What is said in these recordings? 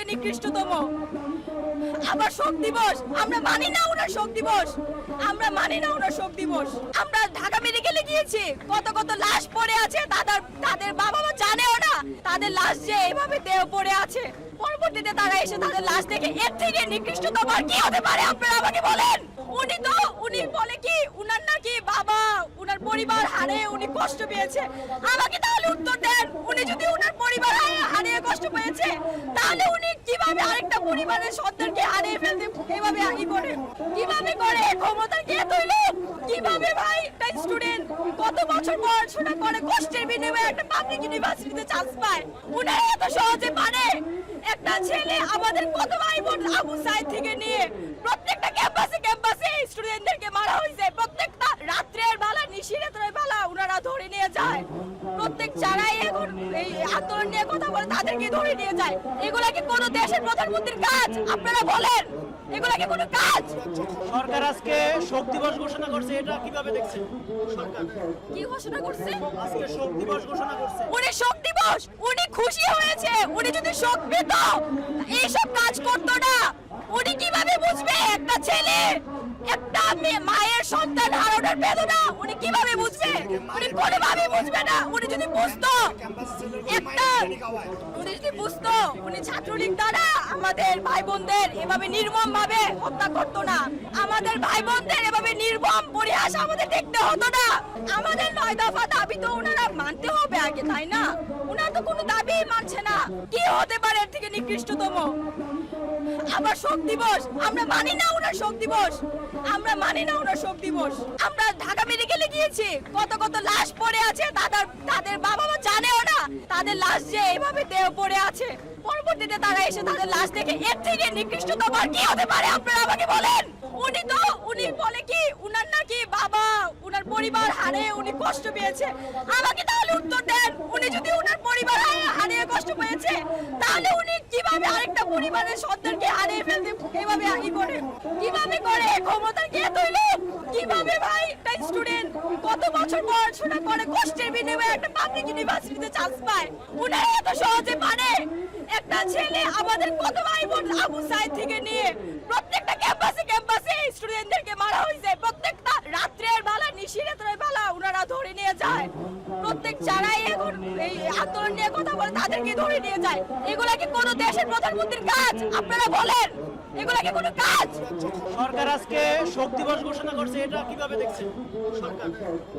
নিকৃষ্টতম। আবার শোক দিবস, আমরা মানি না ওনার শোক দিবস, আমরা মানি না ওনার শোক দিবস। আমরা ঢাকা মেডিকেলে গিয়েছি, কত কত লাশ পড়ে আছে, তাদের বাবা মা জানেও না তাদের লাশ যে এভাবে দেহ পড়ে আছে। পরবর্তীতে তারা এসে তাদের লাশ দেখে এর থেকে নিকৃষ্টতম আর কি হতে পারে আপনারা আমাকে বলেন। উনি বলে কি উনার নাকি বাবা উনার পরিবার হারিয়ে উনি কষ্ট পেয়েছে। আমাকে তাহলে উত্তর দেন, উনি যদি উনার পরিবার হারিয়ে কষ্ট পেয়েছে তাহলে উনি কিভাবে আরেকটা পরিবারের সন্তানকে হারিয়ে ফেলতে এভাবে কিভাবে করে ক্ষমতা কে তৈল কিভাবে? ভাই একটা স্টুডেন্ট কত বছর পড়াশোনা করে কষ্টের বিনিময়ে একটা পাবলিক ইউনিভার্সিটিতে চান্স পায়, উনারা এত সহজে পারে? একটা ছেলে আমাদের কত ভাই বোন আবু সাইদ থেকে নিয়ে প্রত্যেকটা ক্যাম্পাসে স্টুডেন্টদেরকে মারা হয়েছে। প্রত্যেকটা রাত্রের বেলা নিশিরাতের বেলা ওনারা ধরে নিয়ে যায়। প্রত্যেক যারাই এখন এই আন্দোলন নিয়ে কথা বলে তাদেরকে ধরে নিয়ে যায়। এগুলা কি কোনো দেশের প্রধানমন্ত্রীর কাজ? আপনারা বলেন, এগুলা কি কোনো কাজ? সরকার আজকে শোক দিবস ঘোষণা করছে, এটা কিভাবে দেখছেন? সরকার কি ঘোষণা করছে? আজকে শোক দিবস ঘোষণা করছে। উনি শোক দিবস, উনি খুশি হয়েছে। উনি যদি শোক পেত এইসব কাজ করতো না। উনি কিভাবে বুঝবে একটা ছেলে একটা মায়ের সন্তান হারানোর বেদনা? উনি কিভাবে বুঝবে? উনি কোনোভাবে বুঝবে না। উনি যদি বুঝতো উনি ছাত্রলীগ দ্বারা আমাদের ভাই বোনদের এভাবে নির্মম ভাবে হত্যা করতো না। আমাদের ভাই বোনদের এভাবে নির্মম পরিহাস আমাদের দেখতে হতো না। আমাদের 9 দফা দাবি তো ওনারা মানতে হবে আগে, তাই না? ওনারা তো কোনো দাবি মানছে না। কি হতে পারে এর থেকে নিকৃষ্টতম? আবার শোক দিবস, আমরা মানি না ওনার শোক দিবস, আমরা মানি না ওনার শোক দিবস। আমরা ঢাকা মেডিকেলে গিয়েছি, কত কত লাশ পড়ে আছে, তাদের বাবা মা জানেও না তাদের লাশ যে এভাবে দেহ পড়ে আছে। পরবর্তীতে তারা এসে তাদের লাশ দেখে এর থেকে নিকৃষ্টতম আর কি হতে পারে আপনারা আমাকে বলেন। উনি বলে কি উনার নাকি বাবা উনার পরিবার হারিয়ে উনি কষ্ট পেয়েছে। আমাকে তাহলে উত্তর দেন, উনি যদি উনার পরিবার হারিয়ে কষ্ট পেয়েছে তাহলে উনি কিভাবে আরেকটা পরিবারের সন্তানকে হারিয়ে ফেলতে এভাবে কিভাবে করে ক্ষমতা কে তৈল কিভাবে? ভাই একটা স্টুডেন্ট কত বছর পড়াশোনা করে কষ্টের বিনিময়ে একটা পাবলিক ইউনিভার্সিটিতে চান্স পায়, উনারা এত সহজে পারে? একটা ছেলে আমাদের কত ভাই বোন আবু সাইদ থেকে নিয়ে প্রত্যেকটা ক্যাম্পাসে স্টুডেন্টদেরকে মারা হয়েছে। প্রত্যেকটা রাত্রের বেলা নিশিরাতের বেলা ওনারা ধরে নিয়ে যায়। প্রত্যেক যারাই এখন এই আন্দোলন নিয়ে কথা বলে তাদেরকে ধরে নিয়ে যায়। এগুলা কি কোনো দেশের প্রধানমন্ত্রীর কাজ? আপনারা বলেন, এগুলা কি কোনো কাজ? সরকার আজকে শোক দিবস ঘোষণা করছে, এটা কিভাবে দেখছেন? সরকার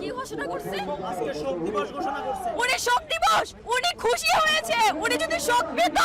কি ঘোষণা করছে? আজকে শোক দিবস ঘোষণা করছে। উনি শোক দিবস, উনি খুশি হয়েছে। উনি যদি শোক পেত